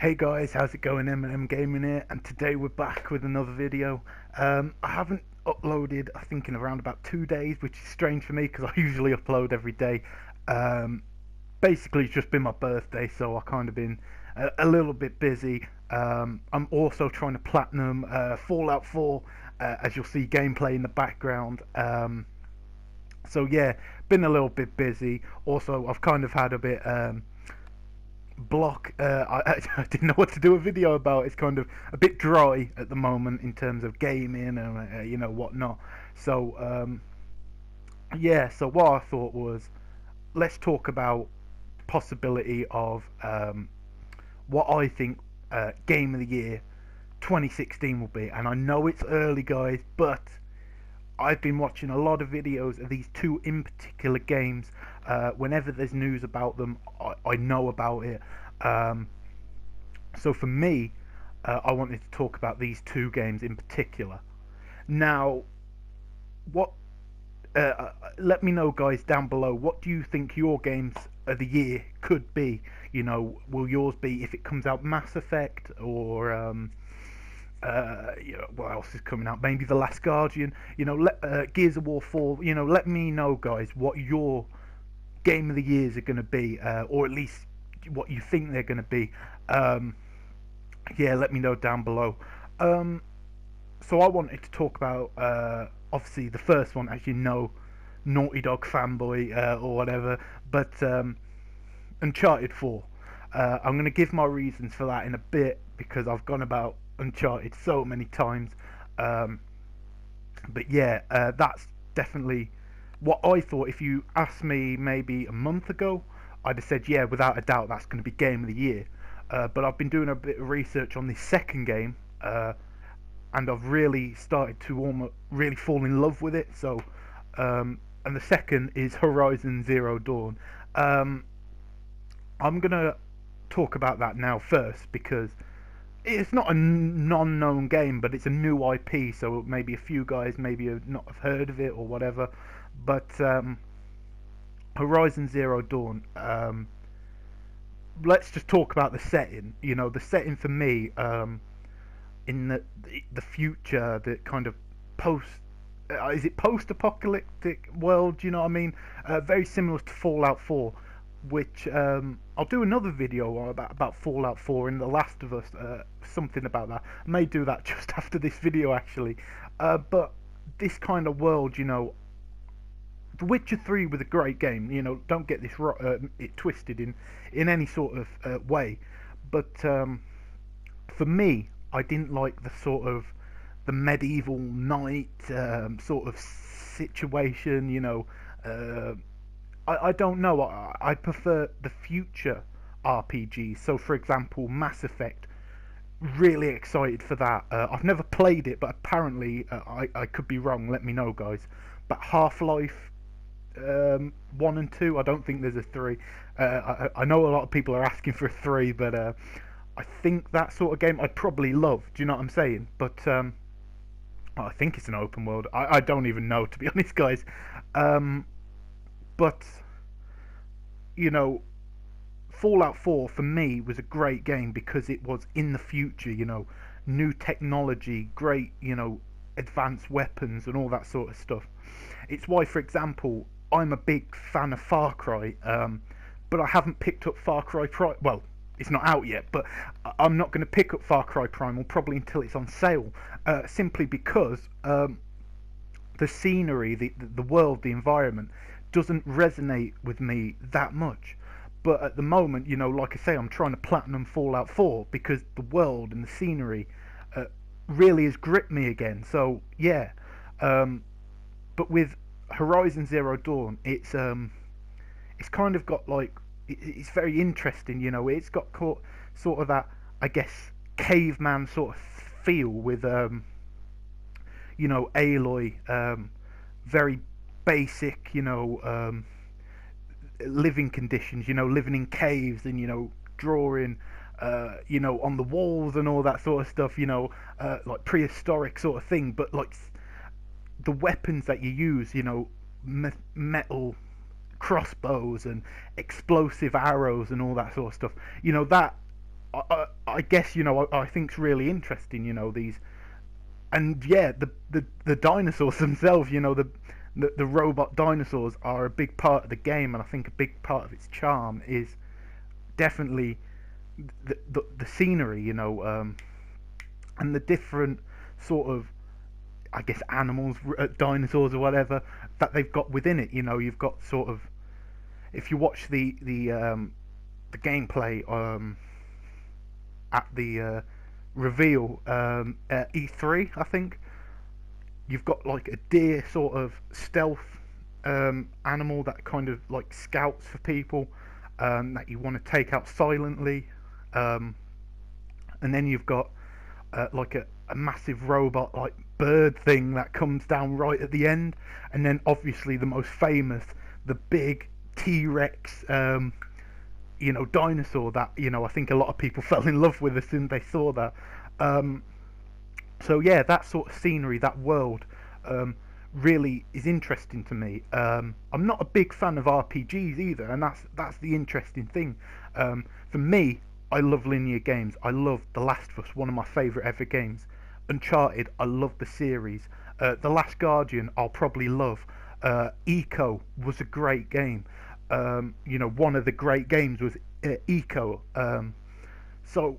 Hey guys, how's it going? M Gaming here, and today we're back with another video. I haven't uploaded, I think, in around about 2 days, which is strange for me because I usually upload every day. Um, Basically, it's just been my birthday, so I kind of been a little bit busy. I'm also trying to platinum Fallout 4, as you'll see gameplay in the background. So yeah, been a little bit busy. Also, I've kind of had a bit. Block I didn't know what to do a video about. It's kind of a bit dry at the moment in terms of gaming and whatnot. So yeah, so what I thought was, let's talk about possibility of what I think game of the year 2016 will be. And I know it's early, guys, but I've been watching a lot of videos of these two in particular games. Whenever there's news about them, I know about it. Um, so for me, I wanted to talk about these two games in particular. Now, what? Let me know, guys, down below. What do you think your games of the year could be? Will yours be, if it comes out, Mass Effect or what else is coming out? Maybe The Last Guardian. Gears of War 4. Let me know, guys, what your game of the years are going to be, or at least what you think they're going to be. Um, yeah, let me know down below. Um, so I wanted to talk about, obviously, the first one, as you know, Naughty Dog fanboy or whatever, but Uncharted 4. I'm going to give my reasons for that in a bit because I've gone about Uncharted so many times. Um, but yeah, that's definitely what I thought. If you asked me maybe a month ago, I'd have said, yeah, without a doubt, that's going to be game of the year. But I've been doing a bit of research on this second game, and I've really started to almost really fall in love with it. So, and the second is Horizon Zero Dawn. Um, I'm gonna talk about that now first because it's not a non-known game, but it's a new IP. So maybe a few guys maybe have not have heard of it or whatever. But Horizon Zero Dawn. Let's just talk about the setting. The setting for me, in the future, the kind of post. Is it post-apocalyptic world? You know what I mean? Very similar to Fallout 4, which I'll do another video about Fallout 4 and The Last of Us, something about that. I may do that just after this video, actually. But this kind of world, The Witcher 3 was a great game. Don't get this it twisted in any sort of way. But for me, I didn't like the sort of the medieval knight sort of situation. I don't know. I prefer the future RPGs. So, for example, Mass Effect. Really excited for that. I've never played it, but apparently I could be wrong. Let me know, guys. But Half-Life 1 and 2. I don't think there's a 3. I know a lot of people are asking for a 3, but I think that sort of game I'd probably love. Do you know what I'm saying? But I think it's an open world. I don't even know, to be honest, guys. But you know, Fallout 4 for me was a great game because it was in the future. New technology, great, advanced weapons and all that sort of stuff. It's why, for example, I'm a big fan of Far Cry, but I haven't picked up Far Cry Prime. Well, it's not out yet, but I'm not going to pick up Far Cry Primal probably until it's on sale, simply because the scenery, the world, the environment doesn't resonate with me that much. But at the moment, like I say, I'm trying to platinum Fallout 4 because the world and the scenery really has gripped me again. So yeah, but with Horizon Zero Dawn, it's kind of got like it's very interesting. It's got sort of that, I guess, caveman sort of feel with Aloy, very basic, living conditions, living in caves and drawing on the walls and all that sort of stuff, like prehistoric sort of thing. But like the weapons that you use, metal crossbows and explosive arrows and all that sort of stuff, that I guess I think it's really interesting. These, and yeah, the dinosaurs themselves. The robot dinosaurs are a big part of the game, and I think a big part of its charm is definitely the scenery. And the different sort of, I guess, animals, dinosaurs or whatever that they've got within it. You've got sort of, if you watch the gameplay at the reveal at E3, I think you've got like a deer sort of stealth animal that kind of like scouts for people that you want to take out silently, um, and then you've got like a massive robot like bird thing that comes down right at the end, and then obviously the most famous, the big T-Rex dinosaur that I think a lot of people fell in love with as soon as they saw that. Um, so yeah, that sort of scenery, that world, really is interesting to me. I'm not a big fan of RPGs either, and that's the interesting thing. For me, I love linear games. I love The Last of Us, one of my favourite ever games. Uncharted, I love the series. The Last Guardian, I'll probably love. Eco was a great game. One of the great games was Eco. So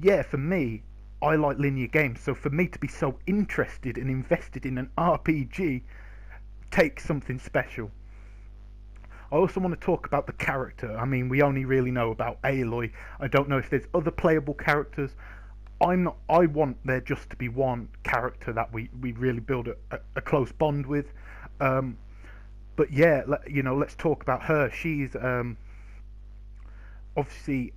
yeah, for me, I like linear games. So for me to be so interested and invested in an RPG takes something special. I also want to talk about the character. I mean, we only really know about Aloy. I don't know if there's other playable characters. I'm not. I want there just to be one character that we really build a close bond with. Um, but yeah, let's talk about her. She's obviously,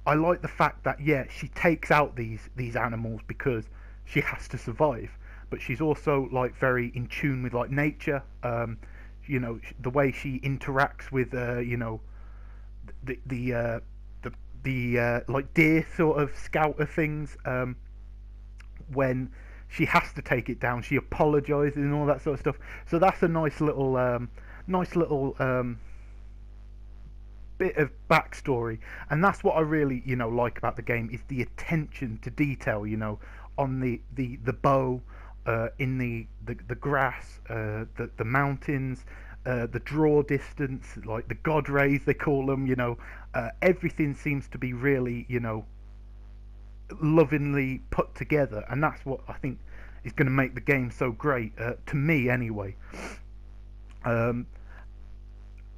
I like the fact that yeah, she takes out these animals because she has to survive. But she's also like very in tune with like nature. The way she interacts with the like deer sort of scouter things. When she has to take it down, she apologizes and all that sort of stuff. So that's a nice little bit of backstory, and that's what I really like about the game, is the attention to detail. On the bow, in the grass, the mountains, the draw distance, like the god rays they call them. Everything seems to be really lovingly put together, and that's what I think is going to make the game so great, to me anyway. Um,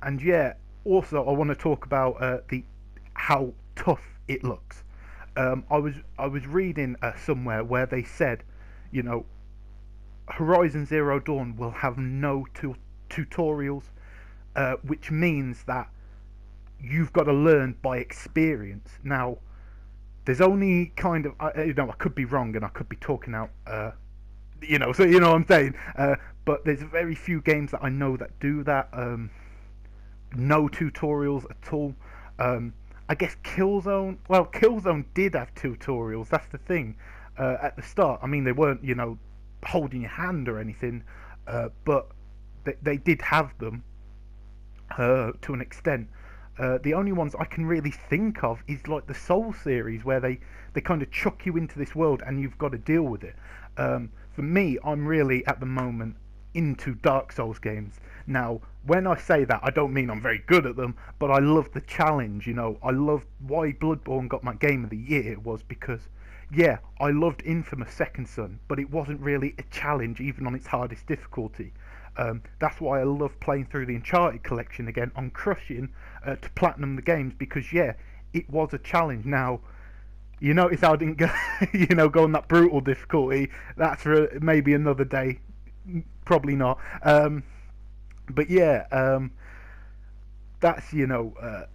and yeah, also I want to talk about the how tough it looks. I was reading somewhere where they said, you know, Horizon Zero Dawn will have no tutorials, which means that you've got to learn by experience. Now, there's only kind of, I could be wrong and I could be talking out, so you know what I'm saying. But there's very few games that I know that do that. No tutorials at all. I guess Killzone. Well, Killzone did have tutorials. That's the thing. At the start, I mean, they weren't, holding your hand or anything, but they did have them to an extent. The only ones I can really think of is like the Soul series, where they kind of chuck you into this world and you've got to deal with it. For me, I'm really at the moment into Dark Souls games. Now, when I say that, I don't mean I'm very good at them, but I love the challenge. I loved why Bloodborne got my Game of the Year was because, yeah, I loved Infamous Second Son, but it wasn't really a challenge even on its hardest difficulty. That's why I love playing through the Uncharted collection again on Crushing to platinum the games, because yeah, it was a challenge. Now, you notice how I didn't go, go on that brutal difficulty. That's for maybe another day, probably not. But yeah, that's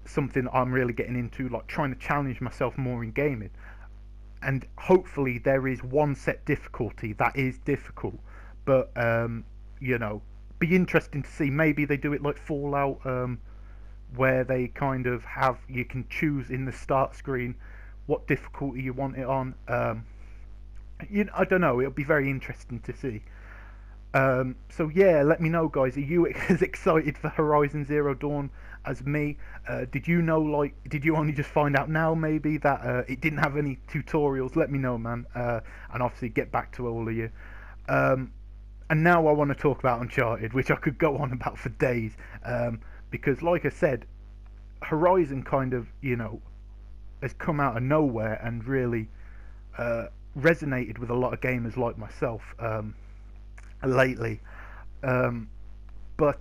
something I'm really getting into, like trying to challenge myself more in gaming. And hopefully there is one set difficulty that is difficult, but be interesting to see. Maybe they do it like Fallout, where they kind of have, you can choose in the start screen what difficulty you want it on. I don't know. It'll be very interesting to see. So yeah, let me know, guys. Are you as excited for Horizon Zero Dawn as me? Did you know, like, did you only just find out now, maybe, that it didn't have any tutorials? Let me know, man. And obviously, get back to all of you. Um, and now I want to talk about Uncharted, which I could go on about for days. Because, like I said, Horizon kind of, has come out of nowhere and really uh, resonated with a lot of gamers like myself lately. Um, but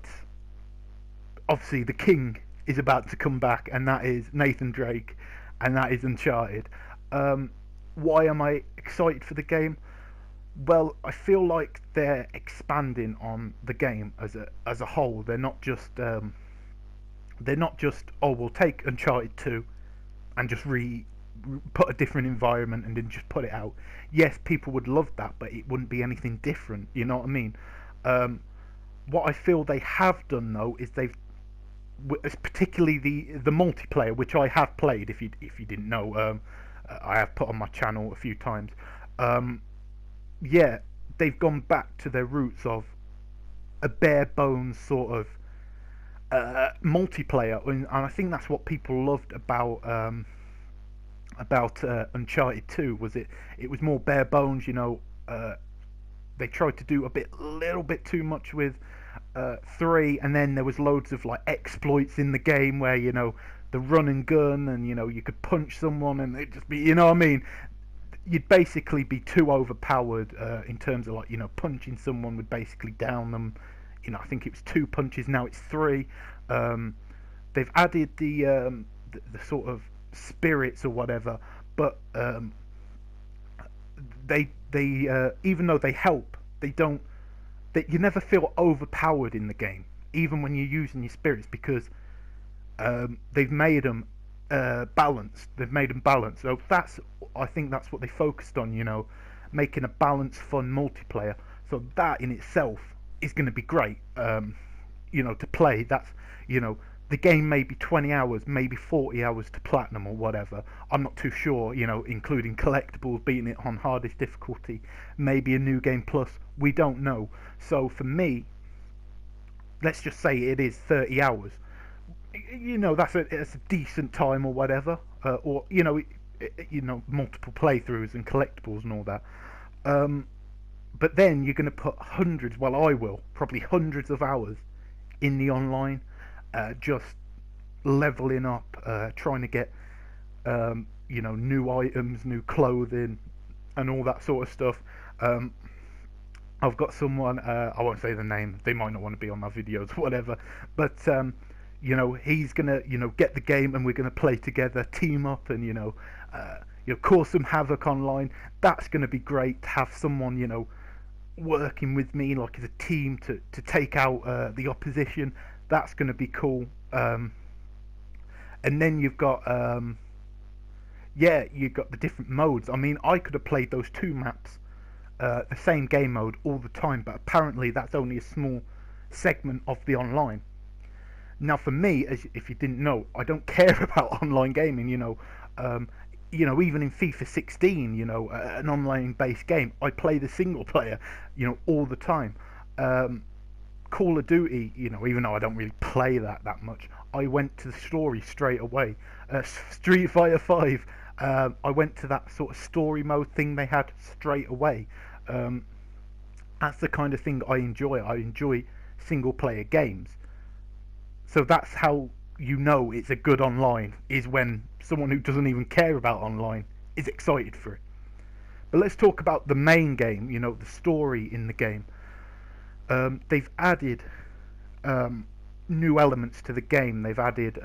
obviously, the king is about to come back, and that is Nathan Drake, and that is Uncharted. Um, why am I excited for the game? Well, I feel like they're expanding on the game as a whole. They're not just, oh, we'll take Uncharted 2 and just put a different environment and then just put it out. Yes, people would love that, but it wouldn't be anything different. You know what I mean? Um, what I feel they have done though is particularly the multiplayer, which I have played. If you didn't know, I have put on my channel a few times. Um, yeah, they've gone back to their roots of a bare bones sort of multiplayer, and I think that's what people loved about Uncharted 2. Was it was more bare bones, they tried to do little bit too much with 3, and then there was loads of like exploits in the game where the run and gun, and you could punch someone and it just be, what I mean, you'd basically be too overpowered in terms of, like, punching someone would basically down them. I think it was 2 punches, now it's 3. um, they've added the sort of spirits or whatever, but they even though they help, they don't. You never feel overpowered in the game, even when you're using your spirits, because they've made them balanced. They've made them balanced. So I think that's what they focused on. Making a balanced, fun multiplayer. So that in itself is going to be great. To play. That's the game may be 20 hours, maybe 40 hours to platinum or whatever. I'm not too sure, including collectibles, beating it on hardest difficulty, maybe a new game plus. We don't know. So for me, let's just say it is 30 hours. That's a decent time or whatever. Or multiple playthroughs and collectibles and all that. But then you're going to put hundreds, well, I will, probably hundreds of hours in the online, just leveling up, trying to get new items, new clothing, and all that sort of stuff. I've got someone, I won't say the name, they might not want to be on my videos or whatever, but he's gonna get the game, and we're gonna play together, team up, and cause some havoc online. That's gonna be great to have someone working with me, like as a team, to take out the opposition. That's going to be cool. And then you've got you've got the different modes. I mean, I could have played those 2 maps, the same game mode all the time, but apparently that's only a small segment of the online. Now for me, if you didn't know, I don't care about online gaming. Even in FIFA 16, an online-based game, I play the single player, all the time. Call of Duty, even though I don't really play that much, I went to the story straight away. Street Fighter 5, I went to that sort of story mode thing they had straight away. That's the kind of thing I enjoy. I enjoy single-player games. So that's how it's a good online, is when someone who doesn't even care about online is excited for it. But let's talk about the main game, the story in the game. They've added new elements to the game. They've added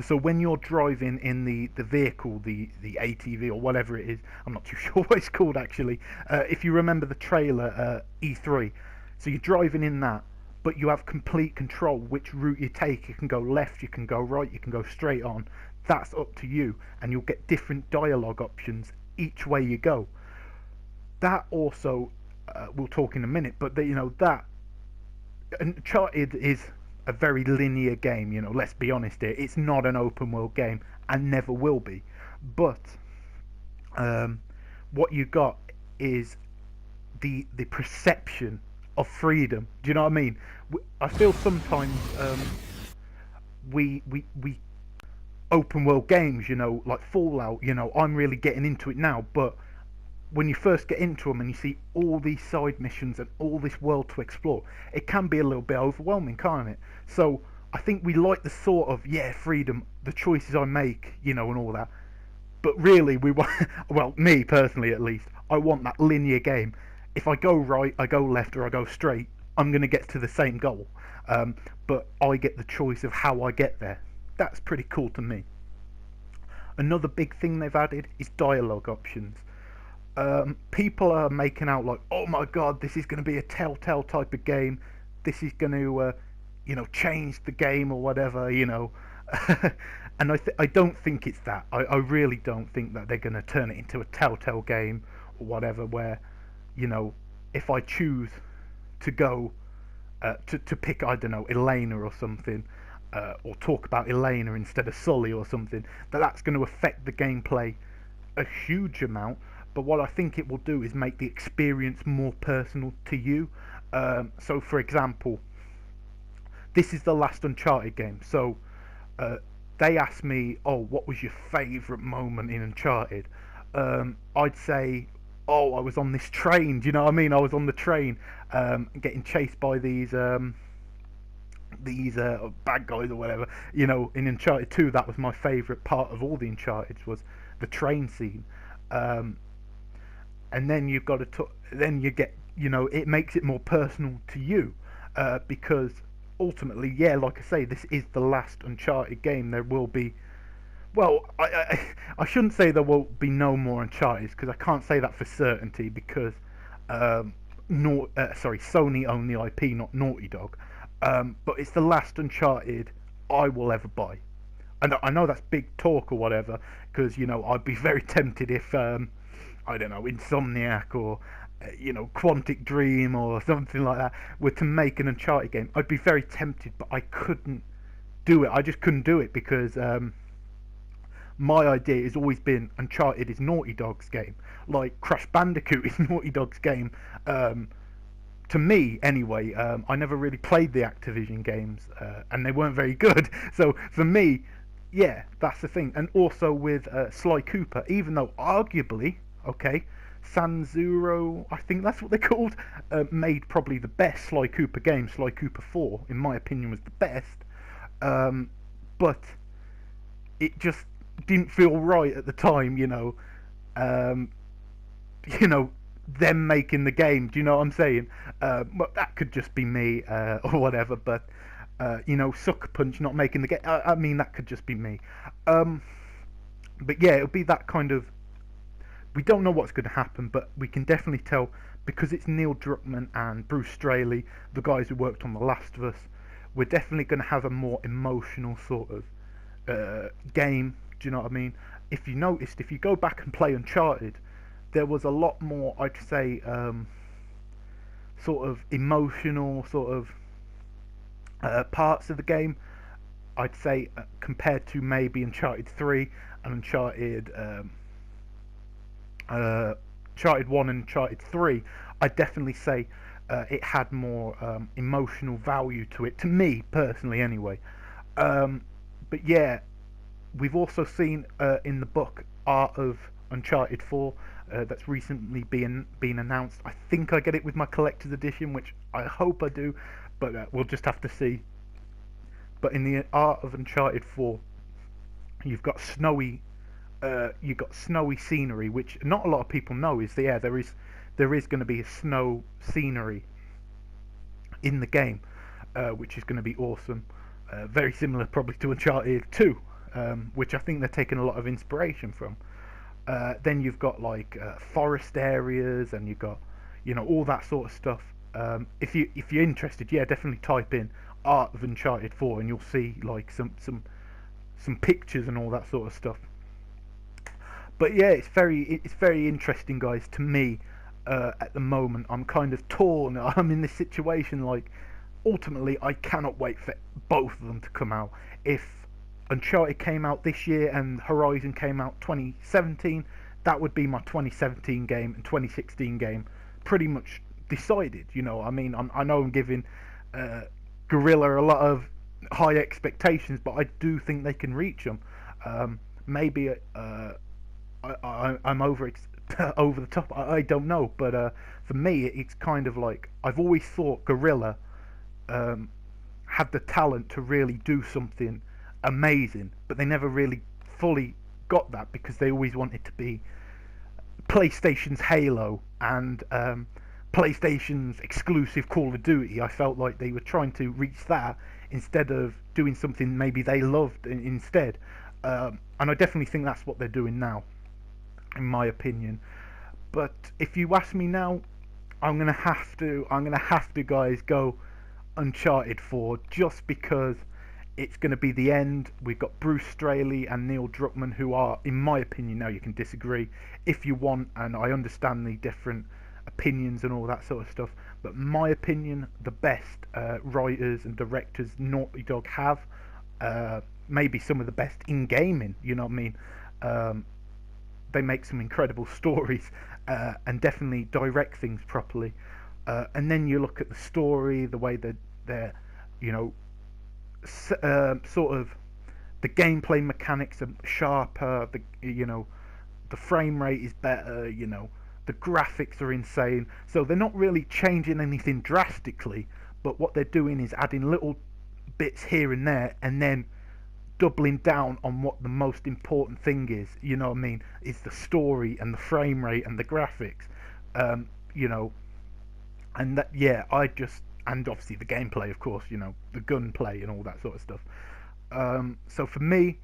so when you're driving in the vehicle, the ATV or whatever it is, I'm not too sure what it's called actually. If you remember the trailer, E3, so you're driving in that, but you have complete control which route you take. You can go left, you can go right, you can go straight on. That's up to you, and you'll get different dialogue options each way you go. That also, we'll talk in a minute, but that Uncharted is a very linear game. Let's be honest here, it's not an open world game and never will be. But what you got is the perception of freedom. Do you know what I mean? I feel sometimes we open world games, you know, like Fallout. You know, I'm really getting into it now, but when you first get into them and you see all these side missions and all this world to explore, it can be a little bit overwhelming, can't it? So I think we like the sort of, yeah, freedom, the choices I make, you know, and all that. But really, we want, well, me personally at least, I want that linear game. If I go right, I go left, or I go straight, I'm going to get to the same goal. But I get the choice of how I get there. That's pretty cool to me. Another big thing they've added is dialogue options. People are making out like, oh my god, this is going to be a Telltale type of game. This is going to, you know, change the game or whatever, you know. And I don't think it's that. I really don't think that they're going to turn it into a Telltale game or whatever, where, you know, if I choose to go to pick, I don't know, Elena or something, or talk about Elena instead of Sully or something, that's going to affect the gameplay a huge amount. But what I think it will do is make the experience more personal to you. So, for example, this is the last Uncharted game. So, they asked me, oh, what was your favourite moment in Uncharted? I'd say, oh, I was on this train. Do you know what I mean? I was on the train, getting chased by these bad guys or whatever. You know, in Uncharted 2, that was my favourite part of all the Uncharted, was the train scene. And then you've got to, then you get, you know, it makes it more personal to you, because ultimately, yeah, like I say, this is the last Uncharted game. There will be, well, I shouldn't say there will be no more Uncharted, because I can't say that for certainty, because Sony own the IP, not Naughty Dog. But it's the last Uncharted I will ever buy. And I know that's big talk or whatever, because, you know, I'd be very tempted if, I don't know, Insomniac or, you know, Quantic Dream or something like that were to make an Uncharted game. I'd be very tempted, but I couldn't do it. I just couldn't do it, because my idea has always been Uncharted is Naughty Dog's game. Like Crash Bandicoot is Naughty Dog's game. To me, anyway, I never really played the Activision games, and they weren't very good. So for me, yeah, that's the thing. And also with Sly Cooper, even though arguably, okay, Sanzuro, I think that's what they're called, made probably the best Sly Cooper game. Sly Cooper 4, in my opinion, was the best. But it just didn't feel right at the time, you know. You know, them making the game. Do you know what I'm saying? But that could just be me, or whatever. But you know, Sucker Punch not making the game. I mean, that could just be me. But yeah, it'll be that kind of. We don't know what's going to happen, but we can definitely tell, because it's Neil Druckmann and Bruce Straley, the guys who worked on The Last of Us. We're definitely going to have a more emotional sort of game. Do you know what I mean? If you noticed, if you go back and play Uncharted, there was a lot more, I'd say, sort of emotional sort of parts of the game. I'd say compared to maybe Uncharted 3 and Uncharted 1 and Uncharted 3, I'd definitely say it had more emotional value to it, to me personally anyway. But yeah, we've also seen in the book Art of Uncharted 4 that's recently been announced. I think I get it with my collector's edition, which I hope I do, but we'll just have to see. But in the Art of Uncharted 4, you've got snowy scenery, which not a lot of people know is there is going to be a snow scenery in the game, which is going to be awesome. Very similar probably to Uncharted 2, which I think they're taking a lot of inspiration from. Then you've got like forest areas, and you've got, you know, all that sort of stuff. If you're interested, yeah, definitely type in Art of Uncharted 4, and you'll see like some pictures and all that sort of stuff. But yeah, it's very interesting, guys. To me, at the moment, I'm kind of torn. I'm in this situation, like, ultimately, I cannot wait for both of them to come out. If Uncharted came out this year and Horizon came out 2017, that would be my 2017 game and 2016 game pretty much decided. I mean, I know I'm giving Gorilla a lot of high expectations, but I do think they can reach them. Maybe I'm over the top. I don't know, but for me, it's kind of like I've always thought Gorilla had the talent to really do something amazing, but they never really fully got that because they always wanted to be PlayStation's Halo and PlayStation's exclusive Call of Duty. I felt like they were trying to reach that instead of doing something maybe they loved instead. And I definitely think that's what they're doing now, in my opinion. But if you ask me now, I'm gonna have to, guys, go Uncharted 4 just because it's going to be the end. We've got Bruce Straley and Neil Druckmann, who are, in my opinion, now you can disagree if you want, and I understand the different opinions and all that sort of stuff, but in my opinion, the best writers and directors Naughty Dog have, maybe some of the best in gaming, you know what I mean? They make some incredible stories and definitely direct things properly. And then you look at the story, the way that they're, sort of the gameplay mechanics are sharper. The frame rate is better. The graphics are insane. So they're not really changing anything drastically, but what they're doing is adding little bits here and there, and then doubling down on what the most important thing is. You know what I mean? Is the story and the frame rate and the graphics. And that, yeah, and obviously the gameplay, of course, the gunplay and all that sort of stuff. So for me,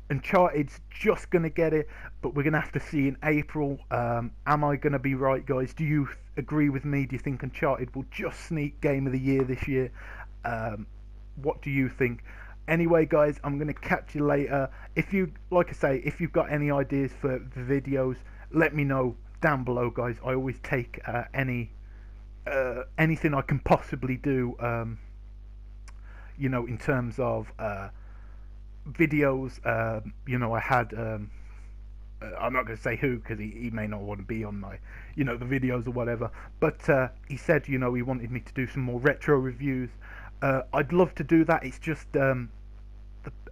Uncharted's just going to get it, but we're going to have to see in April. Am I going to be right, guys? Do you agree with me? Do you think Uncharted will just sneak Game of the Year this year? What do you think? Anyway, guys, I'm going to catch you later. Like I say, if you've got any ideas for the videos, let me know down below, guys. I always take anything I can possibly do, in terms of videos. I had, I'm not going to say who because he may not want to be on my, the videos or whatever, but he said, he wanted me to do some more retro reviews. I'd love to do that. It's just,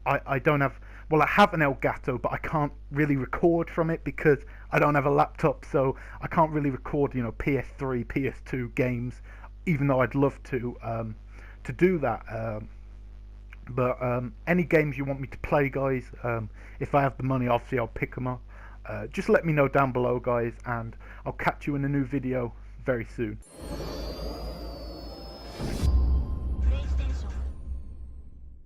I don't have, well, I have an Elgato, but I can't really record from it because I don't have a laptop, so I can't really record, PS3, PS2 games, even though I'd love to do that. But any games you want me to play, guys, if I have the money, obviously I'll pick them up. Just let me know down below, guys, and I'll catch you in a new video very soon.